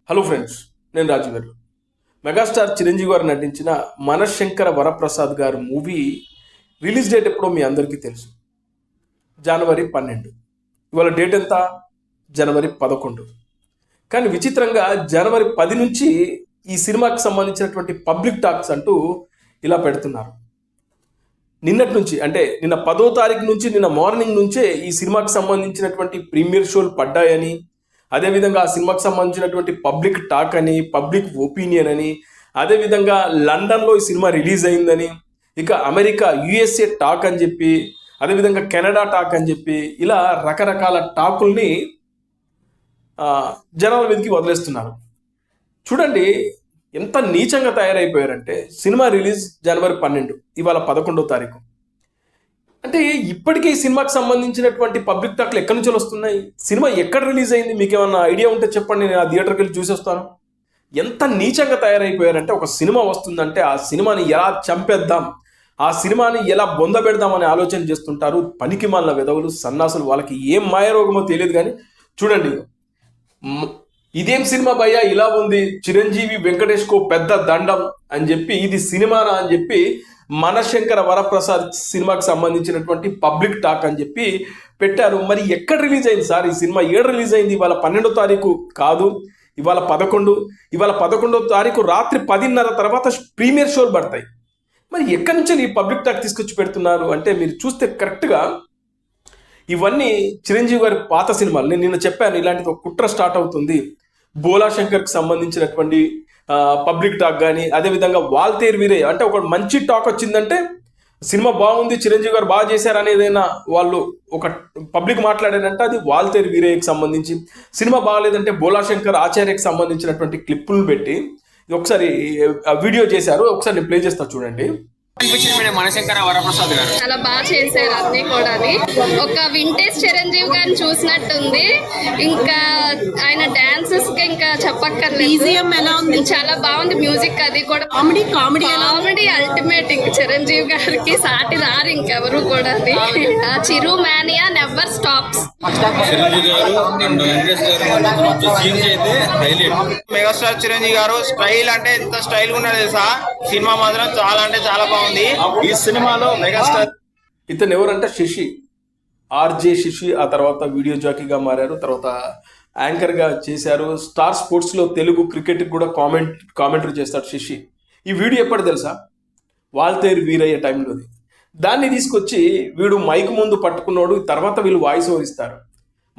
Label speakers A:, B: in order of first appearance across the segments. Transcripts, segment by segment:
A: Hello friends, నేను రాజు గారు. Megastar Chiranjeevi గారు నటించిన మనశంకర వరప్రసాద్ గారు మూవీ రిలీజ్ డేట్ ఎప్పుడో మీ అందరికీ తెలుసు. జనవరి 12. ఇవాళ డేట్ ఎంత? జనవరి 11. కానీ విచిత్రంగా జనవరి 10 నుంచి ఈ సినిమాకి సంబంధించినటువంటి పబ్లిక్ టాక్స్ అంటూ ఇలా పెడుతున్నారు. నిన్నటి నుంచి అంటే నిన్న 10వ తారీఖు నుంచి నిన్న మార్నింగ్ నుంచే ఈ సినిమాకి సంబంధించినటువంటి ప్రీమియర్ షోలు పడ్డాయని, అదేవిధంగా ఆ సినిమాకి సంబంధించినటువంటి పబ్లిక్ టాక్ అని, పబ్లిక్ ఒపీనియన్ అని, అదేవిధంగా లండన్లో ఈ సినిమా రిలీజ్ అయిందని, ఇక అమెరికా యుఎస్ఏ టాక్ అని చెప్పి, అదేవిధంగా కెనడా టాక్ అని చెప్పి ఇలా రకరకాల టాకుల్ని జనాల మీదకి వదిలేస్తున్నారు. చూడండి ఎంత నీచంగా తయారైపోయారంటే, సినిమా రిలీజ్ జనవరి 12, ఇవాళ 11వ తారీఖు. అంటే ఇప్పటికే ఈ సినిమాకి సంబంధించినటువంటి పబ్లిక్ టాక్లు ఎక్కడి నుంచి వస్తున్నాయి? సినిమా ఎక్కడ రిలీజ్ అయింది? మీకు ఏమన్నా ఐడియా ఉంటే చెప్పండి, నేను ఆ థియేటర్కి వెళ్ళి చూసేస్తాను. ఎంత నీచంగా తయారైపోయారంటే, ఒక సినిమా వస్తుందంటే ఆ సినిమాని ఎలా చంపేద్దాం, ఆ సినిమాని ఎలా బొందబెడదామని ఆలోచన చేస్తుంటారు. పనికి మాలిన విధవులు, సన్నాసులు. వాళ్ళకి ఏం మాయరోగమో తెలియదు. కానీ చూడండి, ఇదేం సినిమా భయ్యా ఇలా ఉంది, చిరంజీవి వెంకటేష్కో పెద్ద దండం అని చెప్పి, ఇది సినిమానా అని చెప్పి మనశంకర వరప్రసాద్ సినిమాకి సంబంధించినటువంటి పబ్లిక్ టాక్ అని చెప్పి పెట్టారు. మరి ఎక్కడ రిలీజ్ అయింది సార్ ఈ సినిమా? ఏడు రిలీజ్ అయింది. ఇవాళ 12వ తారీఖు కాదు, ఇవాళ 11. ఇవాళ 11వ తారీఖు రాత్రి 10:30 తర్వాత ప్రీమియర్ షోలు పడతాయి. మరి ఎక్కడి నుంచి ఈ పబ్లిక్ టాక్ తీసుకొచ్చి పెడుతున్నారు అంటే, మీరు చూస్తే కరెక్ట్గా ఇవన్నీ చిరంజీవి గారి పాత సినిమాలు. నేను నిన్న చెప్పాను, ఇలాంటిది ఒక కుట్ర స్టార్ట్ అవుతుంది. బోలా శంకర్కి సంబంధించినటువంటి పబ్లిక్ టాక్ కానీ, అదేవిధంగా వాల్తేరు వీరే అంటే ఒక మంచి టాక్ వచ్చిందంటే సినిమా బాగుంది, చిరంజీవి గారు బాగా చేశారు అనేదైనా వాళ్ళు ఒక పబ్లిక్ మాట్లాడారంటే అది వాల్తేరు వీరేకి సంబంధించి. సినిమా బాగాలేదంటే బోలా శంకర్ ఆచార్యకి సంబంధించినటువంటి క్లిప్పులు పెట్టి ఒకసారి వీడియో చేశారు. ఒకసారి నేను ప్లే చేస్తా, చూడండి.
B: మనశంకర వరప్రసాద్ గారు
C: చాలా బాగా చేశారు. అన్ని కూడా ఒక వింటేజ్ చిరంజీవి గారిని చూసినట్టుంది. ఇంకా ఆయన డాన్సెస్ కి ఇంకా చెప్పక్కర్లేదు.
D: ఎలా ఉంది?
C: చాలా బాగుంది. మ్యూజిక్ అది కూడా
D: కామెడీ
C: అల్టిమేట్. ఇంక చిరంజీవి గారికి సాటి రారు ఇంకెవరు కూడా. Chiru mania never stops.
B: Megastar Chiranjeevi garu style అంటే ఎంత స్టైల్ గా ఉన్నది తెలుసా? సినిమా మాత్రం చాలా అంటే చాలా బాగుంది.
A: ఈ సినిమాలో మెగాస్టార్ ఇతను ఎవరంటే శశి, ఆర్జే శశి. ఆ తర్వాత వీడియో జాకీగా మారారు, తర్వాత యాంకర్గా చేశారు. స్టార్ స్పోర్ట్స్లో తెలుగు క్రికెట్ కూడా కామెంటరీ చేస్తాడు శశి. ఈ వీడియో ఎప్పటి తెలుసా? వాల్తేరు వీరయ్య టైంలోది. దాన్ని తీసుకొచ్చి వీడు మైక్ ముందు పట్టుకున్నాడు. తర్వాత వీళ్ళు వాయిస్ ఓవర్ ఇస్తారు.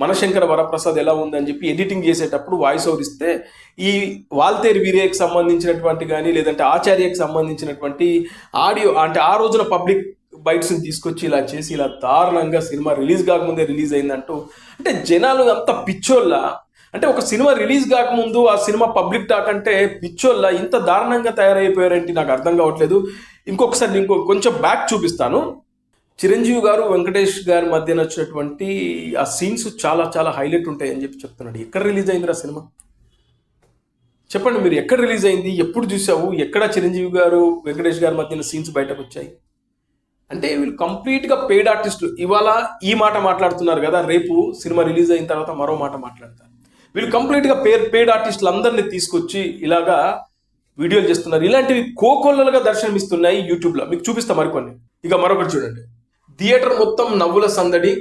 A: మనశంకర వరప్రసాద్ ఎలా ఉందని చెప్పి ఎడిటింగ్ చేసేటప్పుడు వాయిస్ ఓవర్ ఇస్తే ఈ వాల్తేరు వీరయ్యకి సంబంధించినటువంటి కానీ, లేదంటే ఆచార్యకి సంబంధించినటువంటి ఆడియో అంటే ఆ రోజున పబ్లిక్ బైట్స్ని తీసుకొచ్చి ఇలా చేసి ఇలా దారుణంగా సినిమా రిలీజ్ కాకముందే రిలీజ్ అయిందంటూ. అంటే జనాలు అంత పిచ్చోళ్ళ అంటే, ఒక సినిమా రిలీజ్ కాకముందు ఆ సినిమా పబ్లిక్ టాక్ అంటే పిచ్చోళ్ళ ఇంత దారుణంగా తయారైపోయారంటే నాకు అర్థం కావట్లేదు. ఇంకొకసారి కొంచెం బ్యాక్ చూపిస్తాను. చిరంజీవి గారు వెంకటేష్ గారి మధ్యన వచ్చినటువంటి ఆ సీన్స్ చాలా చాలా హైలైట్ ఉంటాయి అని చెప్పి చెప్తున్నాడు. ఎక్కడ రిలీజ్ అయింది ఆ సినిమా? చెప్పండి మీరు, ఎక్కడ రిలీజ్ అయింది? ఎప్పుడు చూసావు? ఎక్కడ చిరంజీవి గారు వెంకటేష్ గారి మధ్యన సీన్స్ బయటకు వచ్చాయి? అంటే వీళ్ళు కంప్లీట్గా పెయిడ్ ఆర్టిస్టులు. ఇవాళ ఈ మాట మాట్లాడుతున్నారు కదా, రేపు సినిమా రిలీజ్ అయిన తర్వాత మరో మాట మాట్లాడతారు. వీళ్ళు కంప్లీట్గా పెయిడ్ ఆర్టిస్టులు అందరినీ తీసుకొచ్చి ఇలాగా వీడియోలు చేస్తున్నారు. ఇలాంటివి కోకొల్లలుగా దర్శనమిస్తున్నాయి యూట్యూబ్లో. మీకు చూపిస్తా మరికొన్ని. ఇక మరొకటి చూడండి. థియేటర్ మొత్తం నవ్వుల సందడి,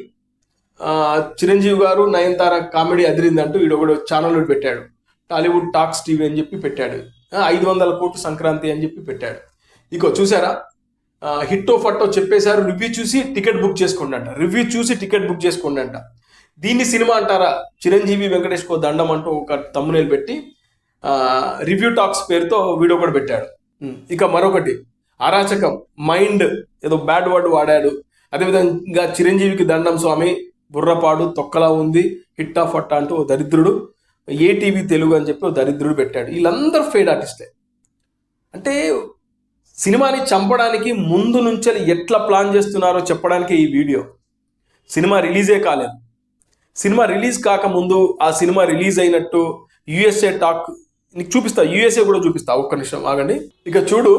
A: చిరంజీవి గారు నయనతార కామెడీ అదిరిందంటూ వీడొకడు ఛానల్ పెట్టాడు. టాలీవుడ్ టాక్స్ టీవీ అని చెప్పి పెట్టాడు. 500 కోట్లు సంక్రాంతి అని చెప్పి పెట్టాడు. ఇగో చూసారా, హిట్టో ఫట్టో చెప్పేశారు. రివ్యూ చూసి టికెట్ బుక్ చేసుకోండి అంట. దీన్ని సినిమా అంటారా? చిరంజీవి వెంకటేష్కో దండం అంటూ ఒక తమ్మునేలు పెట్టి రివ్యూ టాక్స్ పేరుతో వీడియో కూడా పెట్టాడు. ఇక మరొకటి అరాచకం, మైండ్ ఏదో బ్యాడ్ వర్డ్ వాడాడు. అదేవిధంగా చిరంజీవికి దండం స్వామి, బుర్రపాడు, తొక్కలా ఉంది, హిట్టా ఫట్టా అంటూ ఓ దరిద్రుడు, ఏటీవీ తెలుగు అని చెప్పి ఓ దరిద్రుడు పెట్టాడు. వీళ్ళందరూ ఫెయిడ్ ఆర్టిస్టే. అంటే సినిమాని చంపడానికి ముందు నుంచే ఎట్లా ప్లాన్ చేస్తున్నారో చెప్పడానికి ఈ వీడియో. సినిమా రిలీజే కాలేదు. సినిమా రిలీజ్ కాకముందు ఆ సినిమా రిలీజ్ అయినట్టు యుఎస్ఏ టాక్ నీకు చూపిస్తా. యుఎస్ఏ కూడా చూపిస్తా, ఒక్క నిమిషం ఆగండి. ఇక చూడు,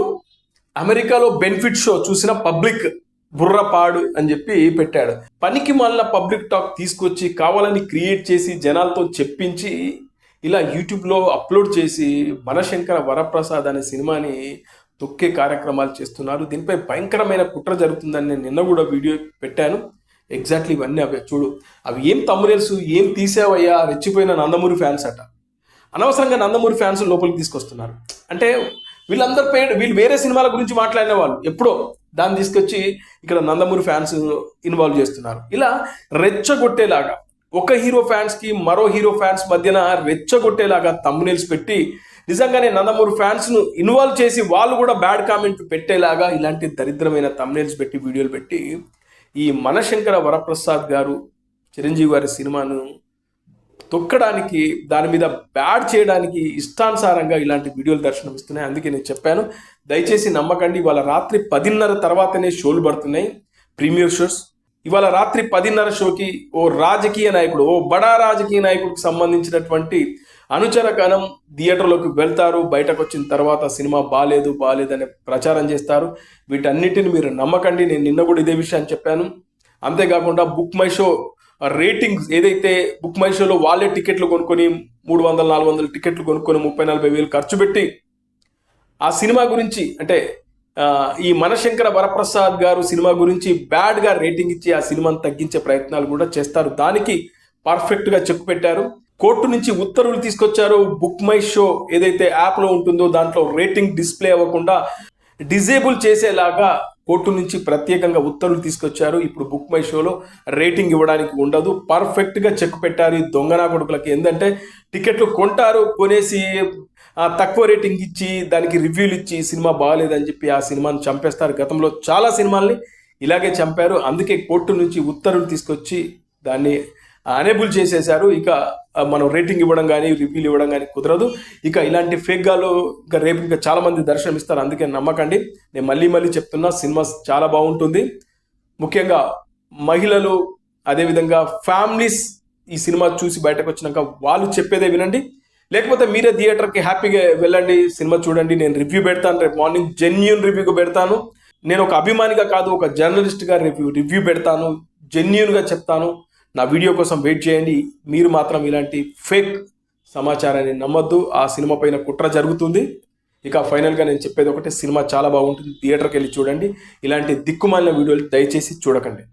A: అమెరికాలో బెనిఫిట్ షో చూసిన పబ్లిక్ బుర్రపాడు అని చెప్పి పెట్టాడు. పనికి మళ్ళీ పబ్లిక్ టాక్ తీసుకొచ్చి కావాలని క్రియేట్ చేసి జనాలతో చెప్పించి ఇలా యూట్యూబ్లో అప్లోడ్ చేసి మనశంకర వరప్రసాద్ అనే సినిమాని తొక్కే కార్యక్రమాలు చేస్తున్నారు. దీనిపై భయంకరమైన కుట్ర జరుగుతుందని నేను నిన్న కూడా వీడియో పెట్టాను. ఎగ్జాక్ట్లీ ఇవన్నీ అవే చూడు. అవి ఏం తమ్మురేల్స్, ఏం తీసావయ్యా, రెచ్చిపోయిన నందమూరి ఫ్యాన్స్ అట. అనవసరంగా నందమూరి ఫ్యాన్స్ లోపలికి తీసుకొస్తున్నారు. అంటే వీళ్ళందరూ వీళ్ళు వేరే సినిమాల గురించి మాట్లాడిన వాళ్ళు ఎప్పుడో దాన్ని తీసుకొచ్చి ఇక్కడ నందమూరి ఫ్యాన్స్ ఇన్వాల్వ్ చేస్తున్నారు. ఇలా రెచ్చగొట్టేలాగా ఒక హీరో ఫ్యాన్స్కి మరో హీరో ఫ్యాన్స్ మధ్యన రెచ్చగొట్టేలాగా తమ్మునేల్స్ పెట్టి నిజంగానే నందమూరి ఫ్యాన్స్ను ఇన్వాల్వ్ చేసి వాళ్ళు కూడా బ్యాడ్ కామెంట్ పెట్టేలాగా ఇలాంటి దరిద్రమైన తమ్మునేల్స్ పెట్టి వీడియోలు పెట్టి ఈ మనశంకర వరప్రసాద్ గారు చిరంజీవి గారి సినిమాను తొక్కడానికి, దాని మీద బ్యాడ్ చేయడానికి ఇష్టానుసారంగా ఇలాంటి వీడియోలు దర్శనమిస్తున్నాయి. అందుకే నేను చెప్పాను, దయచేసి నమ్మకండి. ఇవాళ రాత్రి 10:30 తర్వాతనే షోలు పడుతున్నాయి, ప్రీమియర్ షోస్. ఇవాళ రాత్రి 10:30 షోకి ఓ రాజకీయ నాయకుడు, ఓ బడా రాజకీయ నాయకుడికి సంబంధించినటువంటి అనుచరగణం థియేటర్లోకి వెళ్తారు. బయటకు వచ్చిన తర్వాత సినిమా బాలేదనే ప్రచారం చేస్తారు. వీటన్నిటిని మీరు నమ్మకండి. నేను నిన్న కూడా ఇదే విషయాన్ని చెప్పాను. అంతేకాకుండా బుక్ మై షో రేటింగ్స్ ఏదైతే బుక్ మై షోలో వాళ్ళే టికెట్లు కొనుక్కొని 300-400 టికెట్లు కొనుక్కొని 30-40 వేలు ఖర్చు పెట్టి ఆ సినిమా గురించి, అంటే ఈ మనశంకర వరప్రసాద్ గారు సినిమా గురించి బ్యాడ్గా రేటింగ్ ఇచ్చి ఆ సినిమాను తగ్గించే ప్రయత్నాలు కూడా చేస్తారు. దానికి పర్ఫెక్ట్గా చెక్ పెట్టారు. కోర్టు నుంచి ఉత్తర్వులు తీసుకొచ్చారు. బుక్ మై షో ఏదైతే యాప్లో ఉంటుందో దాంట్లో రేటింగ్ డిస్ప్లే అవ్వకుండా డిజేబుల్ చేసేలాగా కోర్టు నుంచి ప్రత్యేకంగా ఉత్తర్వులు తీసుకొచ్చారు. ఇప్పుడు బుక్ మై షోలో రేటింగ్ ఇవ్వడానికి ఉండదు. పర్ఫెక్ట్గా చెక్ పెట్టారు ఈ దొంగనా కొడుకులకి. ఏంటంటే టికెట్లు కొంటారు, కొనేసి తక్కువ రేటింగ్ ఇచ్చి దానికి రివ్యూలు ఇచ్చి సినిమా బాగాలేదని చెప్పి ఆ సినిమాను చంపేస్తారు. గతంలో చాలా సినిమాల్ని ఇలాగే చంపారు. అందుకే కోర్టు నుంచి ఉత్తర్వులు తీసుకొచ్చి దాన్ని అనేబుల్ చేసేశారు. ఇక మనం రేటింగ్ ఇవ్వడం కానీ రివ్యూలు ఇవ్వడం కానీ కుదరదు. ఇక ఇలాంటి ఫేక్గాలు ఇంకా రేపు ఇంకా చాలా మంది దర్శనమిస్తారు. అందుకే నమ్మకండి. నేను మళ్ళీ చెప్తున్నా, సినిమా చాలా బాగుంటుంది. ముఖ్యంగా మహిళలు, అదేవిధంగా ఫ్యామిలీస్ ఈ సినిమా చూసి బయటకు వచ్చినాక వాళ్ళు చెప్పేదే వినండి. లేకపోతే మీరే థియేటర్కి హ్యాపీగా వెళ్ళండి, సినిమా చూడండి. నేను రివ్యూ పెడతాను, రేపు మార్నింగ్ జెన్యూన్ రివ్యూగా పెడతాను. నేను ఒక అభిమానిగా కాదు, ఒక జర్నలిస్ట్గా రివ్యూ పెడతాను, జెన్యూన్గా చెప్తాను. నా వీడియో కోసం వెయిట్ చేయండి. మీరు మాత్రం ఇలాంటి ఫేక్ సమాచారాన్ని నమ్మొద్దు. ఆ సినిమా పైన కుట్ర జరుగుతుంది. ఇక ఫైనల్గా నేను చెప్పేది ఒకటే, సినిమా చాలా బాగుంటుంది, థియేటర్కి వెళ్ళి చూడండి. ఇలాంటి దిక్కుమాలిన వీడియోలు దయచేసి చూడకండి.